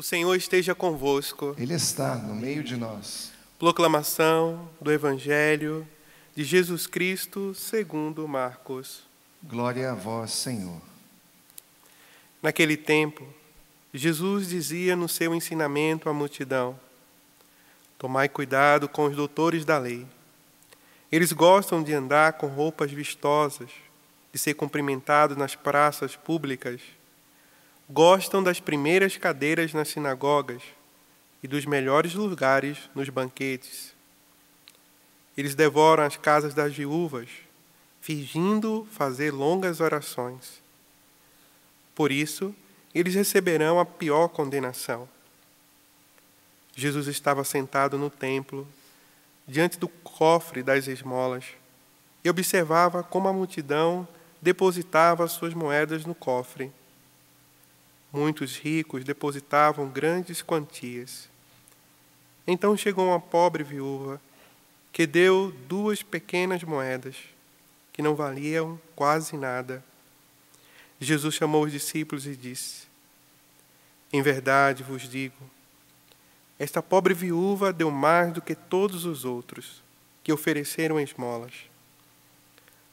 O Senhor esteja convosco. Ele está no meio de nós. Proclamação do Evangelho de Jesus Cristo segundo Marcos. Glória a vós, Senhor. Naquele tempo, Jesus dizia no seu ensinamento à multidão: tomai cuidado com os doutores da lei. Eles gostam de andar com roupas vistosas, de ser cumprimentados nas praças públicas. Gostam das primeiras cadeiras nas sinagogas e dos melhores lugares nos banquetes. Eles devoram as casas das viúvas, fingindo fazer longas orações. Por isso, eles receberão a pior condenação. Jesus estava sentado no templo, diante do cofre das esmolas, e observava como a multidão depositava suas moedas no cofre. Muitos ricos depositavam grandes quantias. Então chegou uma pobre viúva, que deu 2 pequenas moedas, que não valiam quase nada. Jesus chamou os discípulos e disse: em verdade vos digo, esta pobre viúva deu mais do que todos os outros, que ofereceram esmolas.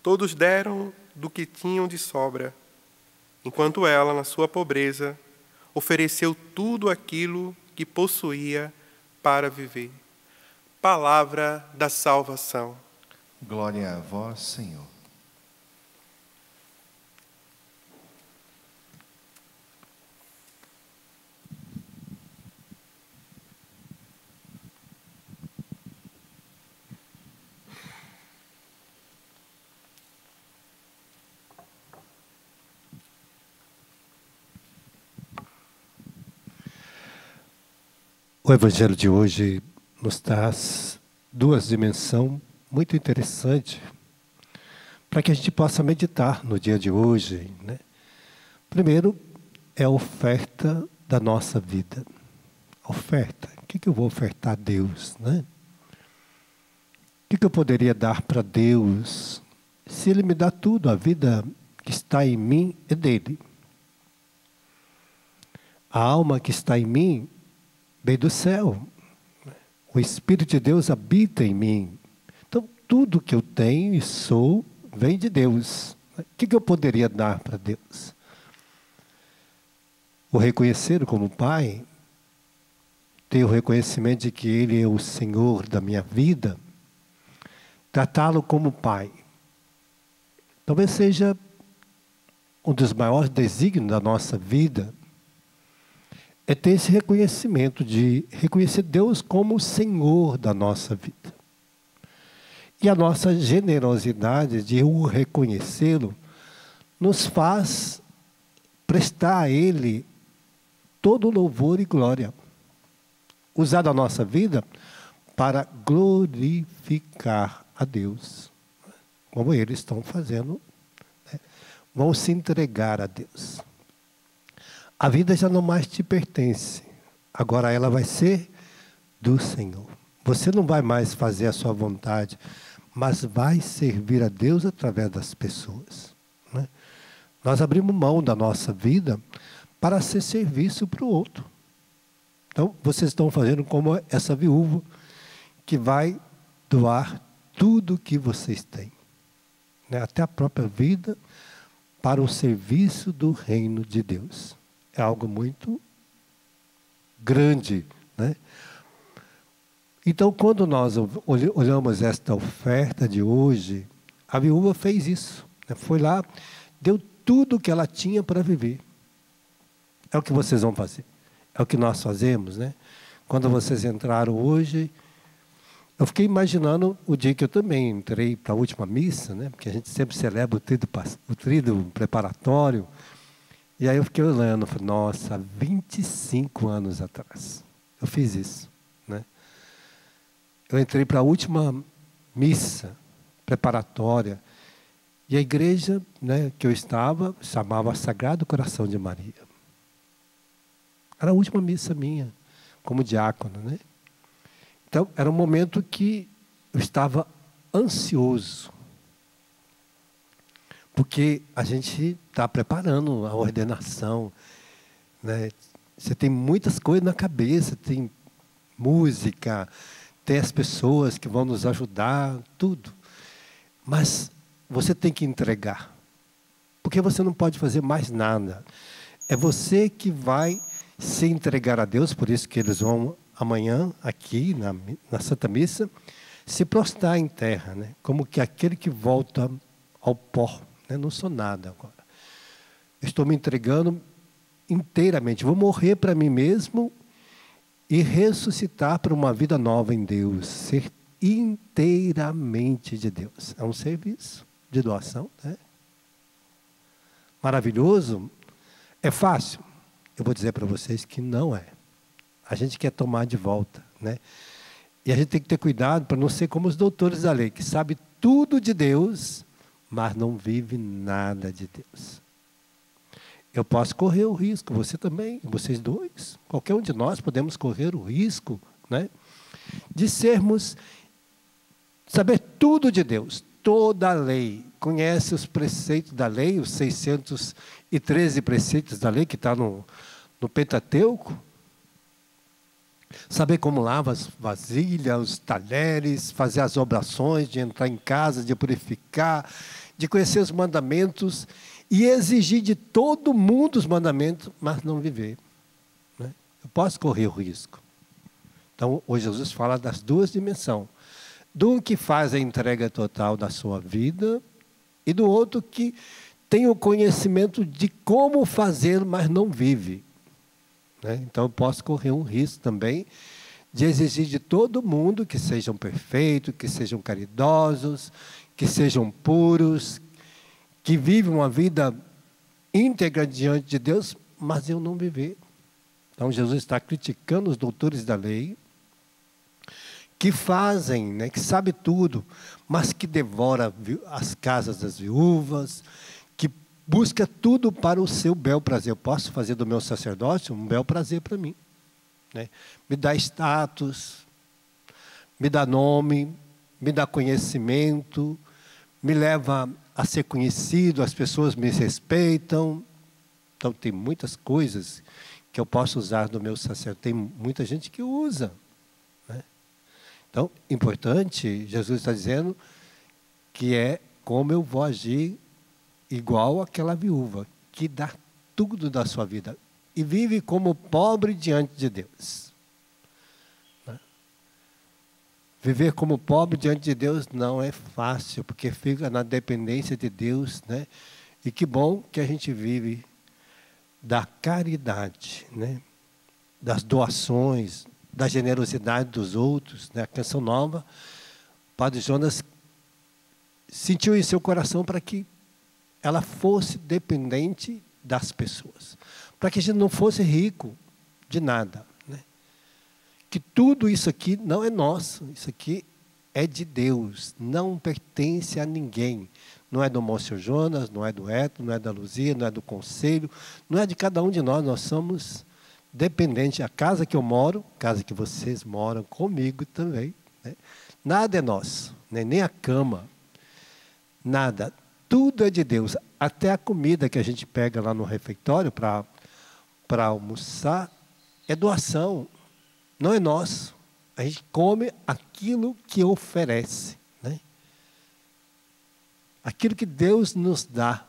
Todos deram do que tinham de sobra, enquanto ela, na sua pobreza, ofereceu tudo aquilo que possuía para viver. Palavra da salvação. Glória a vós, Senhor. O Evangelho de hoje nos traz 2 dimensões muito interessantes para que a gente possa meditar no dia de hoje, né? Primeiro, é a oferta da nossa vida. Oferta. O que eu vou ofertar a Deus, né? O que eu poderia dar para Deus se Ele me dá tudo? A vida que está em mim é dele. A alma que está em mim veio do céu. O Espírito de Deus habita em mim. Então, tudo que eu tenho e sou vem de Deus. O que eu poderia dar para Deus? O reconhecer como Pai, ter o reconhecimento de que Ele é o Senhor da minha vida, tratá-lo como Pai. Talvez seja um dos maiores desígnios da nossa vida, é ter esse reconhecimento de reconhecer Deus como o Senhor da nossa vida. E a nossa generosidade de o reconhecê-lo nos faz prestar a Ele todo louvor e glória. Usar a nossa vida para glorificar a Deus. Como eles estão fazendo, né? Vão se entregar a Deus. A vida já não mais te pertence. Agora ela vai ser do Senhor. Você não vai mais fazer a sua vontade, mas vai servir a Deus através das pessoas, né? Nós abrimos mão da nossa vida para ser serviço para o outro. Então, vocês estão fazendo como essa viúva que vai doar tudo o que vocês têm, né? Até a própria vida para o serviço do reino de Deus. É algo muito grande, né? Então, quando nós olhamos esta oferta de hoje, a viúva fez isso, né? Foi lá, deu tudo o que ela tinha para viver. É o que vocês vão fazer. É o que nós fazemos, né? Quando vocês entraram hoje, eu fiquei imaginando o dia que eu também entrei para a última missa, né? Porque a gente sempre celebra o tríduo preparatório. E aí eu fiquei olhando, falei, nossa, 25 anos atrás eu fiz isso, né? Eu entrei para a última missa preparatória e a igreja, né, que eu estava chamava Sagrado Coração de Maria. Era a última missa minha, como diácono, né? Então, era um momento que eu estava ansioso. Porque a gente está preparando a ordenação, né? Você tem muitas coisas na cabeça, tem música, tem as pessoas que vão nos ajudar, tudo. Mas você tem que entregar. Porque você não pode fazer mais nada. É você que vai se entregar a Deus, por isso que eles vão amanhã, aqui na Santa Missa, se prostrar em terra, né? Como que aquele que volta ao pó. Né? Não sou nada agora. Estou me entregando inteiramente. Vou morrer para mim mesmo e ressuscitar para uma vida nova em Deus. Ser inteiramente de Deus. É um serviço de doação. Né? Maravilhoso. É fácil? Eu vou dizer para vocês que não é. A gente quer tomar de volta. Né? E a gente tem que ter cuidado para não ser como os doutores da lei, que sabe tudo de Deus, mas não vive nada de Deus. Eu posso correr o risco, você também, vocês dois, qualquer um de nós podemos correr o risco, né, de saber tudo de Deus, toda a lei, conhece os preceitos da lei, os 613 preceitos da lei que está no Pentateuco, saber como lava as vasilhas, os talheres, fazer as obrações, de entrar em casa, de purificar, de conhecer os mandamentos e exigir de todo mundo os mandamentos, mas não viver. Né? Eu posso correr o risco. Então, hoje Jesus fala das duas dimensões. Do que faz a entrega total da sua vida e do outro que tem o conhecimento de como fazer, mas não vive. Né? Então, eu posso correr um risco também de exigir de todo mundo que sejam perfeitos, que sejam caridosos, que sejam puros, que vivem uma vida íntegra diante de Deus, mas eu não viver. Então, Jesus está criticando os doutores da lei, que fazem, né, que sabem tudo, mas que devora as casas das viúvas, que busca tudo para o seu bel prazer. Eu posso fazer do meu sacerdócio um bel prazer para mim. Né? Me dá status, me dá nome, me dá conhecimento, me leva a ser conhecido, as pessoas me respeitam. Então, tem muitas coisas que eu posso usar do meu sacerdócio. Tem muita gente que usa. Né? Então, importante, Jesus está dizendo que é como eu vou agir igual aquela viúva, que dá tudo da sua vida e vive como pobre diante de Deus. Né? Viver como pobre diante de Deus não é fácil, porque fica na dependência de Deus, né? E que bom que a gente vive da caridade, né? Das doações, da generosidade dos outros. Né? A Canção Nova, o Padre Jonas sentiu em seu coração para que ela fosse dependente das pessoas. Para que a gente não fosse rico de nada. Né? Que tudo isso aqui não é nosso, isso aqui é de Deus, não pertence a ninguém. Não é do Monsenhor Jonas, não é do Eto, não é da Luzia, não é do Conselho, não é de cada um de nós, nós somos dependentes. A casa que eu moro, casa que vocês moram comigo também, né? Nada é nosso, né? Nem a cama, nada. Tudo é de Deus, até a comida que a gente pega lá no refeitório para almoçar, é doação, não é nosso. A gente come aquilo que oferece, né? Aquilo que Deus nos dá.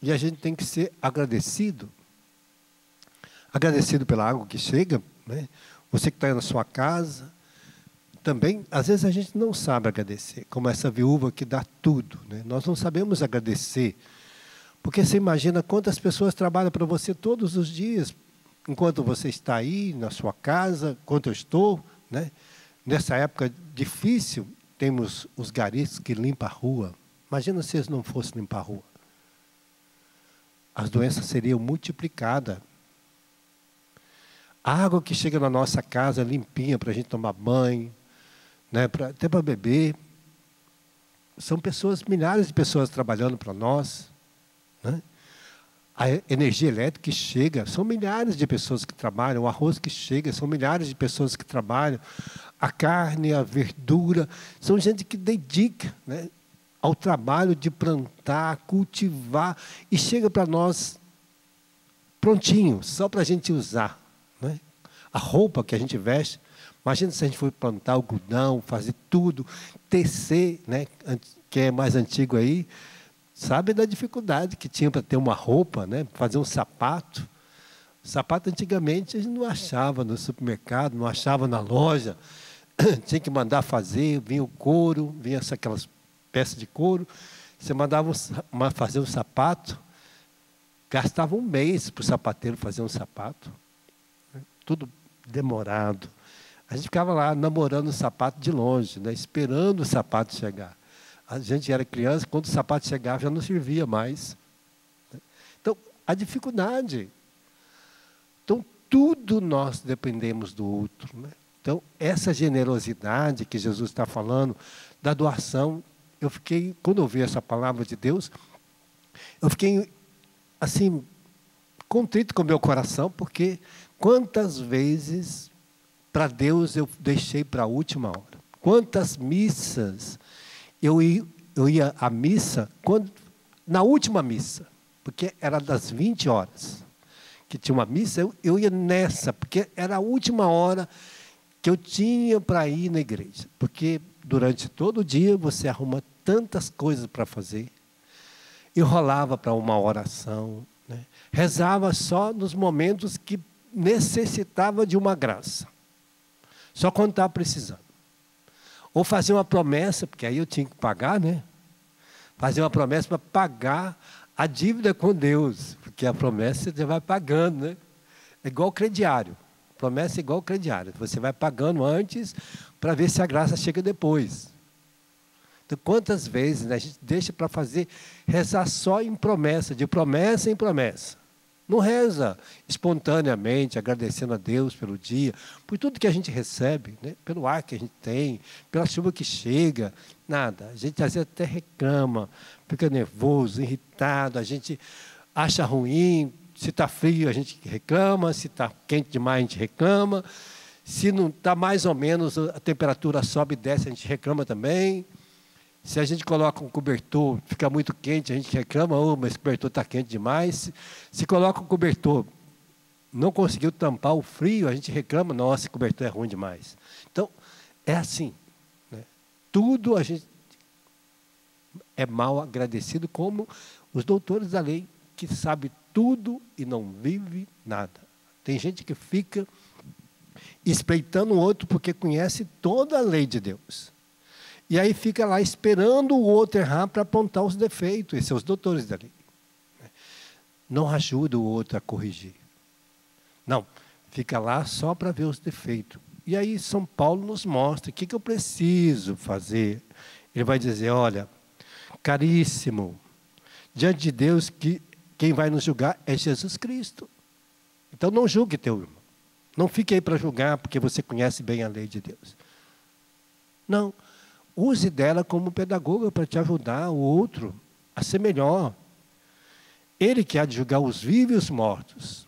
E a gente tem que ser agradecido. Agradecido pela água que chega, né? Você que está aí na sua casa, também, às vezes a gente não sabe agradecer, como essa viúva que dá tudo. Né? Nós não sabemos agradecer, porque você imagina quantas pessoas trabalham para você todos os dias, enquanto você está aí na sua casa, enquanto eu estou. Né? Nessa época difícil, temos os garis que limpam a rua. Imagina se eles não fossem limpar a rua. As doenças seriam multiplicadas. A água que chega na nossa casa limpinha para a gente tomar banho, né, até para beber. São pessoas, milhares de pessoas trabalhando para nós. Né? A energia elétrica que chega, são milhares de pessoas que trabalham. O arroz que chega, são milhares de pessoas que trabalham. A carne, a verdura, são gente que dedica, né, ao trabalho de plantar, cultivar, e chega para nós prontinho, só para a gente usar. né? A roupa que a gente veste. Imagina se a gente for plantar algodão, fazer tudo, tecer, né? Que é mais antigo aí, sabe da dificuldade que tinha para ter uma roupa, né? Fazer um sapato. Sapato antigamente a gente não achava no supermercado, não achava na loja. Tinha que mandar fazer, vinha o couro, vinha aquelas peças de couro. Você mandava fazer um sapato, gastava um mês para o sapateiro fazer um sapato. Tudo demorado. A gente ficava lá namorando o sapato de longe, né? Esperando o sapato chegar. A gente era criança, quando o sapato chegava já não servia mais. Então, a dificuldade. Então, tudo nós dependemos do outro, né? Então, essa generosidade que Jesus está falando, da doação, eu fiquei, quando eu ouvi essa palavra de Deus, eu fiquei, assim, contrito com o meu coração, porque quantas vezes, para Deus, eu deixei para a última hora. Quantas missas, eu ia à missa, na última missa, porque era das 20 horas, que tinha uma missa, eu ia nessa, porque era a última hora que eu tinha para ir na igreja. Porque durante todo o dia você arruma tantas coisas para fazer. Enrolava para uma oração, né? Rezava só nos momentos que necessitava de uma graça. Só quando estava precisando. Ou fazia uma promessa, porque aí eu tinha que pagar, né? Fazia uma promessa para pagar a dívida com Deus, porque a promessa você vai pagando, né? É igual o crediário. Promessa é igual o crediário. Você vai pagando antes para ver se a graça chega depois. Então, quantas vezes, né, a gente deixa para rezar só em promessa, de promessa em promessa. Não reza espontaneamente, agradecendo a Deus pelo dia, por tudo que a gente recebe, né, pelo ar que a gente tem, pela chuva que chega, nada. A gente às vezes até reclama, fica nervoso, irritado, a gente acha ruim. Se está frio, a gente reclama. Se está quente demais, a gente reclama. Se não está mais ou menos, a temperatura sobe e desce, a gente reclama também. Se a gente coloca um cobertor, fica muito quente, a gente reclama, mas esse cobertor está quente demais. Se coloca um cobertor, não conseguiu tampar o frio, a gente reclama, nossa, esse cobertor é ruim demais. Então, é assim, né? Tudo a gente é mal agradecido, como os doutores da lei, que sabe tudo e não vive nada. Tem gente que fica espreitando o outro porque conhece toda a lei de Deus. E aí fica lá esperando o outro errar para apontar os defeitos. Esses são os doutores da lei. Não ajuda o outro a corrigir. Não, fica lá só para ver os defeitos. E aí São Paulo nos mostra o que eu preciso fazer. Ele vai dizer, olha, caríssimo, diante de Deus, quem vai nos julgar é Jesus Cristo. Então não julgue teu irmão. Não fique aí para julgar porque você conhece bem a lei de Deus. Não. Use dela como pedagoga para te ajudar o outro a ser melhor. Ele que há de julgar os vivos e os mortos.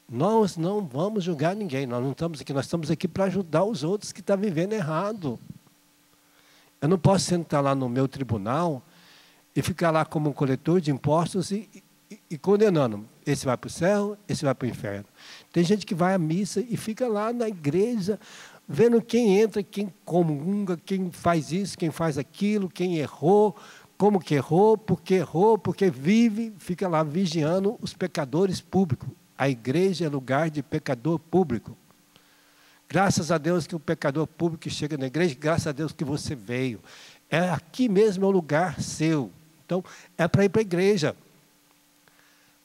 Nós não vamos julgar ninguém. Nós não estamos aqui. Nós estamos aqui para ajudar os outros que estão vivendo errado. Eu não posso sentar lá no meu tribunal e ficar lá como um coletor de impostos e condenando. Esse vai para o céu, esse vai para o inferno. Tem gente que vai à missa e fica lá na igreja, vendo quem entra, quem comunga, quem faz isso, quem faz aquilo, quem errou, como que errou, porque vive, fica lá vigiando os pecadores públicos. A igreja é lugar de pecador público. Graças a Deus que o pecador público chega na igreja, graças a Deus que você veio. Aqui mesmo é o lugar seu. Então, é para ir para a igreja.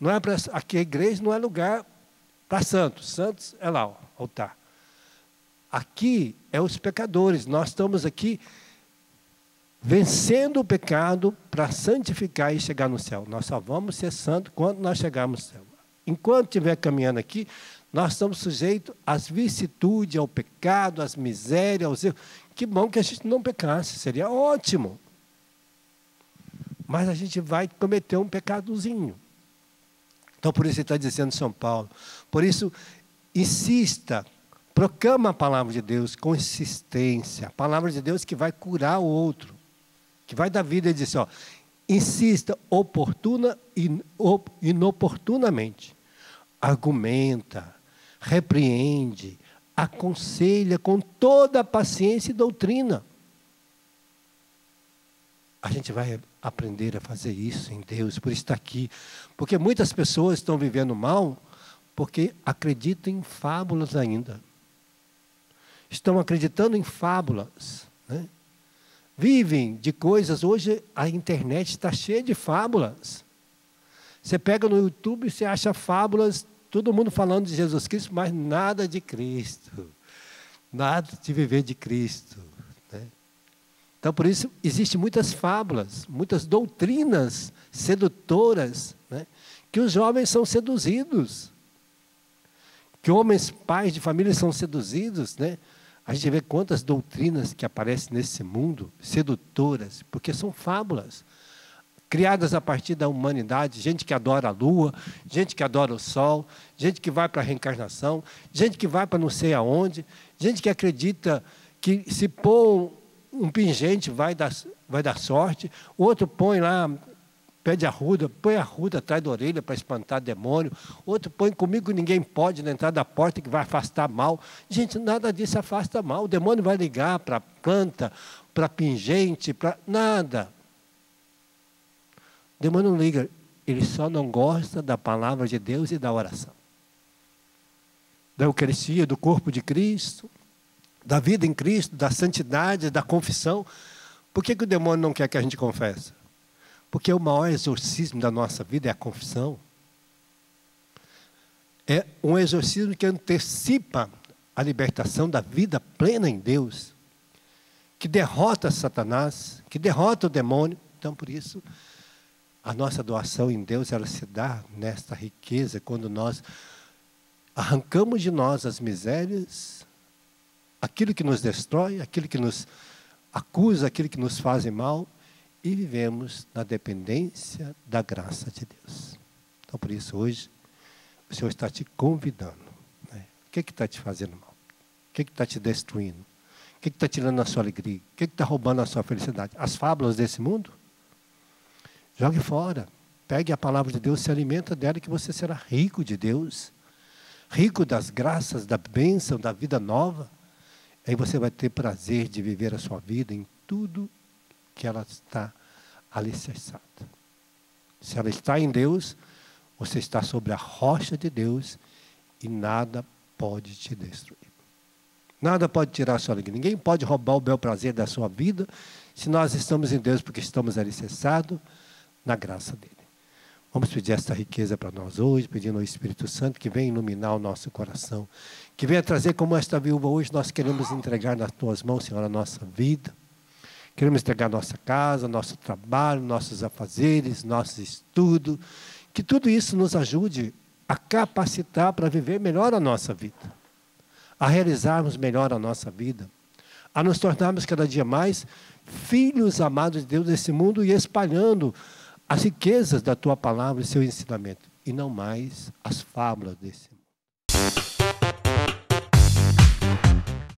Não é para, aqui a igreja não é lugar para santos. Santos é lá, o altar. Aqui é os pecadores. Nós estamos aqui vencendo o pecado para santificar e chegar no céu. Nós só vamos ser santos quando nós chegarmos no céu. Enquanto estiver caminhando aqui, nós estamos sujeitos às vicissitudes, ao pecado, às misérias, aos erros. Que bom que a gente não pecasse, seria ótimo. Mas a gente vai cometer um pecadozinho. Então, por isso ele está dizendo São Paulo. Por isso, insista, proclama a palavra de Deus com insistência. A palavra de Deus que vai curar o outro, que vai dar vida. Ele diz, ó, insista oportuna e inoportunamente. Argumenta, repreende, aconselha com toda a paciência e doutrina. A gente vai aprender a fazer isso em Deus, por estar aqui. Porque muitas pessoas estão vivendo mal porque acreditam em fábulas ainda. Estão acreditando em fábulas, né? Vivem de coisas. Hoje a internet está cheia de fábulas. Você pega no YouTube e você acha fábulas, todo mundo falando de Jesus Cristo, mas nada de Cristo. Nada de viver de Cristo, né? Então, por isso, existem muitas fábulas, muitas doutrinas sedutoras, né? Que os jovens são seduzidos. Que homens, pais de família são seduzidos, né? A gente vê quantas doutrinas que aparecem nesse mundo, sedutoras, porque são fábulas, criadas a partir da humanidade, gente que adora a lua, gente que adora o sol, gente que vai para a reencarnação, gente que vai para não sei aonde, gente que acredita que se pôr um pingente vai dar sorte, o outro põe lá, pede arruda, põe arruda atrás da orelha para espantar demônio, outro põe comigo ninguém pode na entrada da porta que vai afastar mal. Gente, nada disso afasta mal. O demônio vai ligar para planta, para pingente, para nada. O demônio não liga, ele só não gosta da palavra de Deus e da oração. Da Eucaristia, do corpo de Cristo, da vida em Cristo, da santidade, da confissão. Por que o demônio não quer que a gente confesse? Porque o maior exorcismo da nossa vida é a confissão. É um exorcismo que antecipa a libertação da vida plena em Deus, que derrota Satanás, que derrota o demônio. Então, por isso, a nossa doação em Deus, ela se dá nesta riqueza, quando nós arrancamos de nós as misérias, aquilo que nos destrói, aquilo que nos acusa, aquilo que nos faz mal, e vivemos na dependência da graça de Deus. Então, por isso, hoje, o Senhor está te convidando, né? O que está te fazendo mal? O que está te destruindo? O que está tirando a sua alegria? O que está roubando a sua felicidade? As fábulas desse mundo? Jogue fora. Pegue a palavra de Deus, se alimenta dela, que você será rico de Deus, rico das graças, da bênção, da vida nova. Aí você vai ter prazer de viver a sua vida em tudo que ela está alicerçada. Se ela está em Deus, você está sobre a rocha de Deus e nada pode te destruir. Nada pode tirar a sua alegria. Ninguém pode roubar o bel prazer da sua vida se nós estamos em Deus, porque estamos alicerçados na graça dele. Vamos pedir esta riqueza para nós hoje, pedindo ao Espírito Santo que venha iluminar o nosso coração, que venha trazer como esta viúva hoje. Nós queremos entregar nas tuas mãos, Senhor, a nossa vida. Queremos entregar nossa casa, nosso trabalho, nossos afazeres, nosso estudo. Que tudo isso nos ajude a capacitar para viver melhor a nossa vida, a realizarmos melhor a nossa vida, a nos tornarmos cada dia mais filhos amados de Deus nesse mundo e espalhando as riquezas da tua palavra e seu ensinamento, e não mais as fábulas desse mundo.